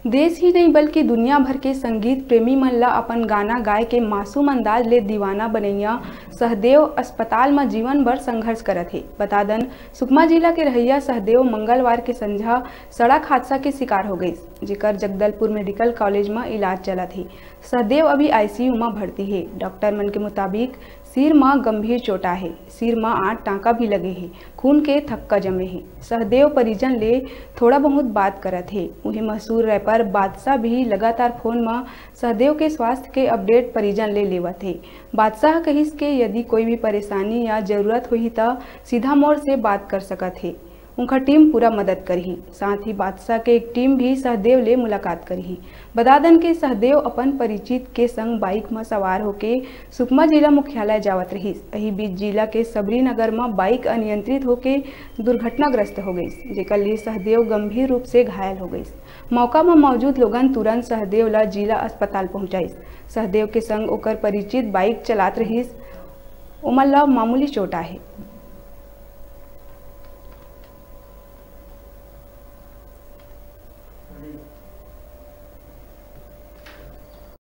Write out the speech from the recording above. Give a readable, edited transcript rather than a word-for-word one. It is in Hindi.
देश ही नहीं बल्कि दुनिया भर के संगीत प्रेमी मन ला अपन गाना गाए के मासूम अंदाज ले दीवाना बनैया सहदेव अस्पताल में जीवन भर संघर्ष करत हे। बता दन सुकमा जिला के रहैया सहदेव मंगलवार के संझा सड़क हादसा के शिकार हो गई, जेकर जगदलपुर मेडिकल कॉलेज में इलाज चलत हे। सहदेव अभी आईसीयू में भर्ती है। डॉक्टर मन के मुताबिक सिर में गंभीर चोटा है, सिर में 8 टाँका भी लगे हैं, खून के थक्का जमे हैं। सहदेव परिजन ले थोड़ा बहुत बात करत है। वही मशहूर रैपर बादशाह भी लगातार फोन में सहदेव के स्वास्थ्य के अपडेट परिजन ले लेवत है। बादशाह कहिस के यदि कोई भी परेशानी या जरूरत हुई तो सीधा मोड़ से बात कर सकत है, उनका टीम पूरा मदद करही। साथ ही बादशाह के एक टीम भी सहदेव ले मुलाकात करही। बता दन के सहदेव अपन परिचित के संग बाइक में सवार होके सुकमा जिला मुख्यालय जावत रही। यही बीच जिला के सबरी नगर में बाइक अनियंत्रित होके दुर्घटनाग्रस्त हो गई, जेकर लिए सहदेव गंभीर रूप से घायल हो गई। मौका में मौजूद लोगन तुरंत सहदेव ला जिला अस्पताल पहुंचाइस। सहदेव के संग ओकर परिचित बाइक चलात रहीस, उमन ला मामूली चोट आहे।